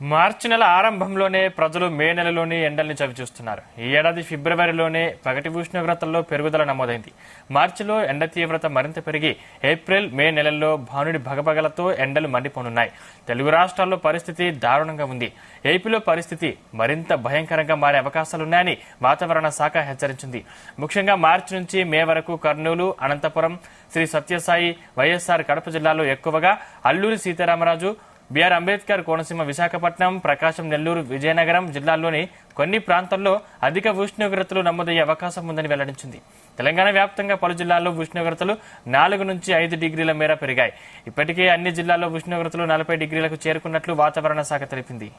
మార్చి నెల ఆరంభంలోనే ప్రజలు మే నెలలోనే ఎండల్ని చవిచూస్తున్నారు. ఈ ఏడాది ఫిబ్రవరిలోనే పగటి ఉష్ణోగ్రతల్లో పెరుగుదల నమోదైంది. మార్చిలో ఎండ తీవ్రత మరింత పెరిగి ఏప్రిల్, మే నెలల్లో భానుడి భగభగలతో ఎండలు మండిపోనున్నాయి. తెలుగు రాష్ట్రాల్లో పరిస్థితి దారుణంగా ఉంది. ఏపీలో పరిస్థితి మరింత భయంకరంగా మారే అవకాశాలున్నాయని వాతావరణ శాఖ హెచ్చరించింది. ముఖ్యంగా మార్చి నుంచి మే వరకు కర్నూలు, అనంతపురం, శ్రీ సత్యసాయి, వైఎస్ఆర్ కడప జిల్లాలో ఎక్కువగా, అల్లూరి సీతారామరాజు, బిఆర్ అంబేద్కర్ కోనసీమ, విశాఖపట్నం, ప్రకాశం, నెల్లూరు, విజయనగరం జిల్లాల్లోని కొన్ని ప్రాంతాల్లో అధిక ఉష్ణోగ్రతలు నమోదయ్యే అవకాశం ఉందని వెల్లడించింది. తెలంగాణ వ్యాప్తంగా పలు జిల్లాల్లో ఉష్ణోగ్రతలు 4 నుంచి 5 డిగ్రీల మేర పెరిగాయి. ఇప్పటికే అన్ని జిల్లాల్లో ఉష్ణోగ్రతలు 40 డిగ్రీలకు చేరుకున్నట్లు వాతావరణ శాఖ తెలిపింది.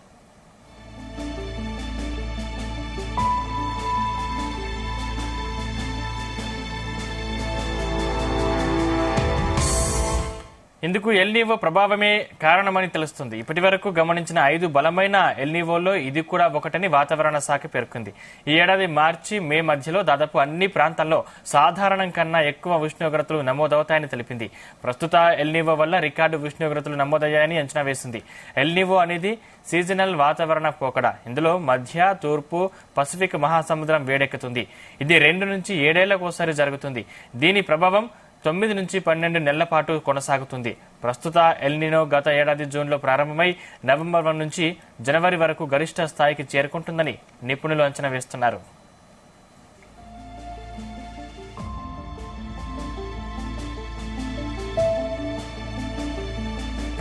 ఇందుకు ఎల్నీవో ప్రభావమే కారణమని తెలుస్తుంది. ఇప్పటి వరకు గమనించిన 5 బలమైన ఎల్నీవోల్లో ఇది కూడా ఒకటని వాతావరణ శాఖ పేర్కొంది. ఈ ఏడాది మార్చి, మే మధ్యలో దాదాపు అన్ని ప్రాంతాల్లో సాధారణం కన్నా ఎక్కువ ఉష్ణోగ్రతలు నమోదవుతాయని తెలిపింది. ప్రస్తుత ఎల్నీవో వల్ల రికార్డు ఉష్ణోగ్రతలు నమోదయ్యాయని అంచనా వేసింది. ఎల్నీవో అనేది సీజనల్ వాతావరణ పోకడ. ఇందులో మధ్య, తూర్పు పసిఫిక్ మహాసముద్రం వేడెక్కుతుంది. ఇది 2 నుంచి 7 ఏళ్లకోసారి జరుగుతుంది. దీని ప్రభావం 9 నుంచి 12 నెలల పాటు కొనసాగుతుంది. ప్రస్తుత ఎల్నినో గత ఏడాది జూన్లో ప్రారంభమై నవంబర్ 1 నుంచి జనవరి వరకు గరిష్ట స్థాయికి చేరుకుంటుందని నిపుణులు అంచనా వేస్తున్నారు.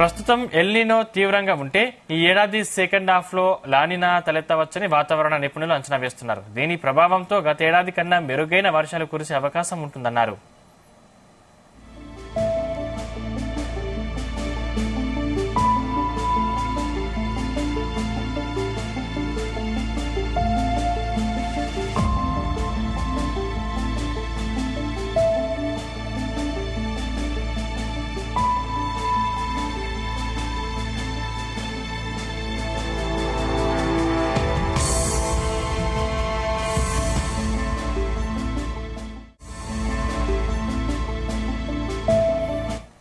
ప్రస్తుతం ఎల్నినో తీవ్రంగా ఉంటే ఈ ఏడాది సెకండ్ హాఫ్ లో లానినా తలెత్తవచ్చని వాతావరణ నిపుణులు అంచనా వేస్తున్నారు. దీని ప్రభావంతో గత ఏడాది కన్నా మెరుగైన వర్షాలు కురిసే అవకాశం ఉంటుందన్నారు.